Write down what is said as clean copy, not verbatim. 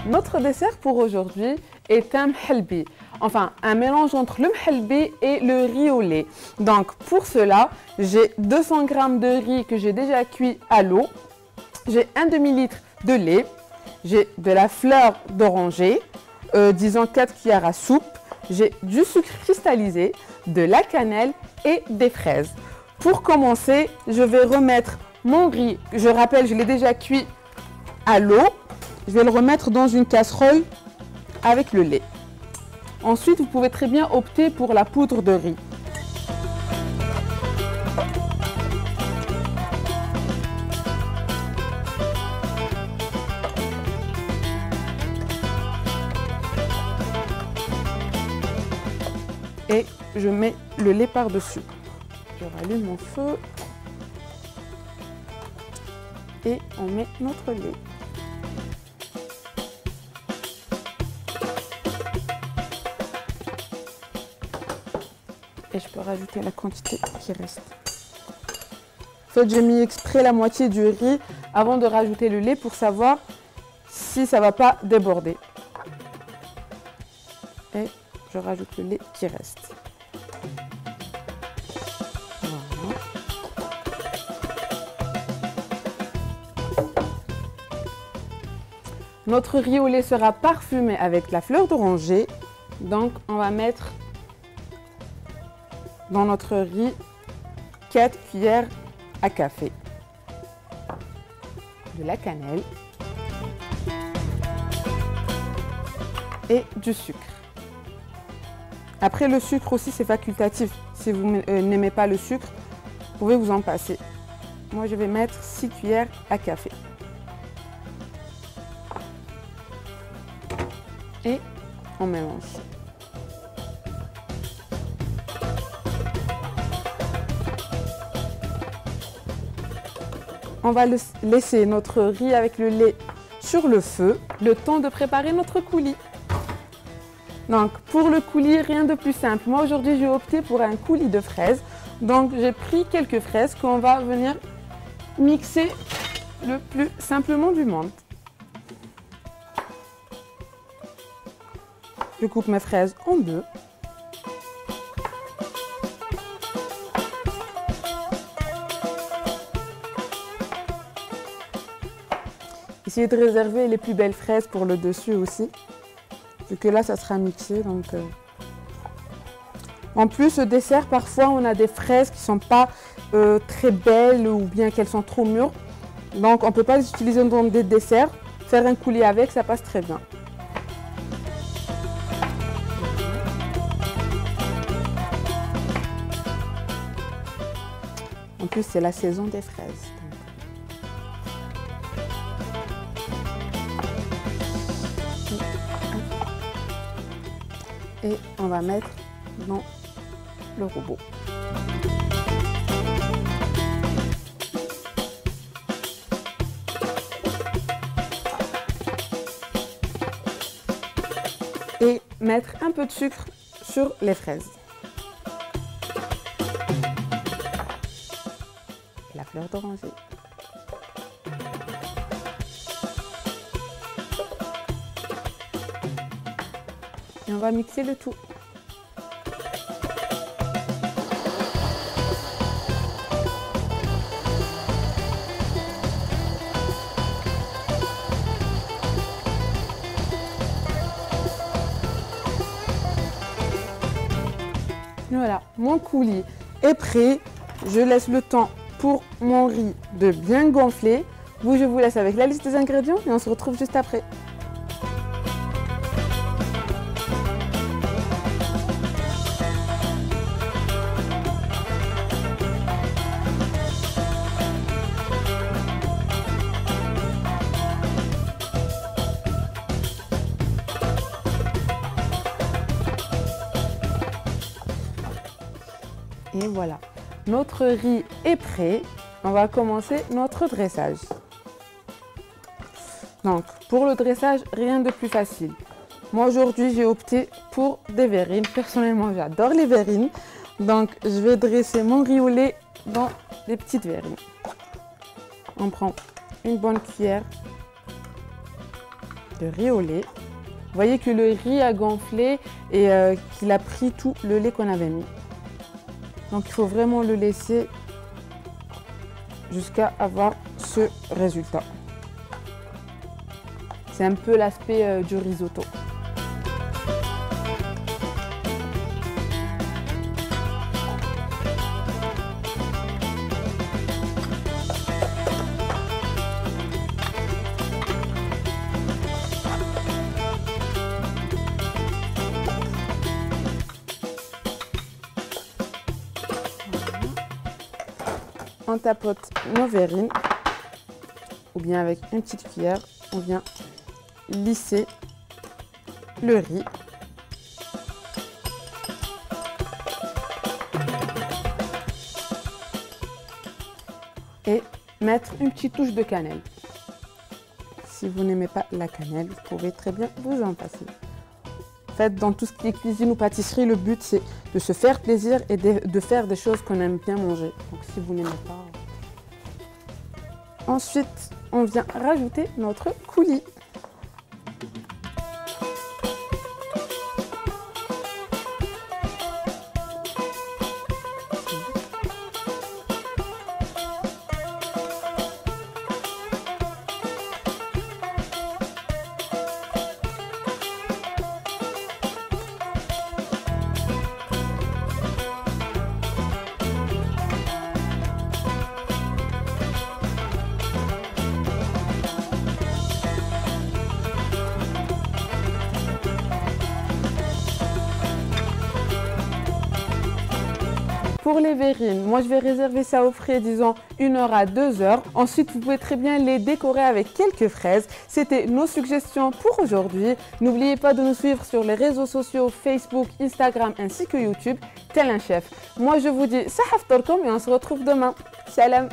Notre dessert pour aujourd'hui est un mhelbi, enfin un mélange entre le mhelbi et le riz au lait. Donc pour cela, j'ai 200 g de riz que j'ai déjà cuit à l'eau, j'ai un demi-litre de lait, j'ai de la fleur d'oranger, disons 4 cuillères à soupe, j'ai du sucre cristallisé, de la cannelle et des fraises. Pour commencer, je vais remettre mon riz, je rappelle, je l'ai déjà cuit à l'eau. Je vais le remettre dans une casserole avec le lait. Ensuite, vous pouvez très bien opter pour la poudre de riz. Et je mets le lait par-dessus. Je rallume mon feu. Et on met notre lait. Et je peux rajouter la quantité qui reste. En fait, j'ai mis exprès la moitié du riz avant de rajouter le lait pour savoir si ça ne va pas déborder. Et je rajoute le lait qui reste. Voilà. Notre riz au lait sera parfumé avec la fleur d'oranger. Donc, on va mettre dans notre riz 4 cuillères à café de la cannelle et du sucre. Après, le sucre aussi, c'est facultatif. Si vous n'aimez pas le sucre, vous pouvez vous en passer. Moi, je vais mettre 6 cuillères à café. Et on mélange. On va laisser notre riz avec le lait sur le feu, le temps de préparer notre coulis. Donc pour le coulis, rien de plus simple. Moi aujourd'hui, j'ai opté pour un coulis de fraises. Donc j'ai pris quelques fraises qu'on va venir mixer le plus simplement du monde. Je coupe mes fraises en deux. Essayez de réserver les plus belles fraises pour le dessus aussi, vu que là ça sera mixé. Donc, En plus, ce dessert, parfois on a des fraises qui ne sont pas très belles ou bien qu'elles sont trop mûres. Donc on ne peut pas les utiliser dans des desserts. Faire un coulis avec, ça passe très bien. En plus, c'est la saison des fraises. Et on va mettre dans le robot. Et mettre un peu de sucre sur les fraises. La fleur d'oranger. Et on va mixer le tout. Voilà, mon coulis est prêt. Je laisse le temps pour mon riz de bien gonfler. Je vous laisse avec la liste des ingrédients et on se retrouve juste après. Et voilà, notre riz est prêt. On va commencer notre dressage. Donc, pour le dressage, rien de plus facile. Moi, aujourd'hui, j'ai opté pour des verrines. Personnellement, j'adore les verrines. Donc, je vais dresser mon riz au lait dans des petites verrines. On prend une bonne cuillère de riz au lait. Vous voyez que le riz a gonflé et qu'il a pris tout le lait qu'on avait mis. Donc il faut vraiment le laisser jusqu'à avoir ce résultat. C'est un peu l'aspect du risotto. On tapote nos verrines ou bien avec une petite cuillère, on vient lisser le riz. Et mettre une petite touche de cannelle. Si vous n'aimez pas la cannelle, vous pouvez très bien vous en passer. En fait, dans tout ce qui est cuisine ou pâtisserie, le but c'est de se faire plaisir et de faire des choses qu'on aime bien manger. Donc si vous n'aimez pas... Ensuite, on vient rajouter notre coulis. Pour les verrines, moi je vais réserver ça au frais, disons 1 heure à 2 heures. Ensuite, vous pouvez très bien les décorer avec quelques fraises. C'était nos suggestions pour aujourd'hui. N'oubliez pas de nous suivre sur les réseaux sociaux Facebook, Instagram ainsi que YouTube, tel un chef. Moi je vous dis sahaf torkom et on se retrouve demain. Salam.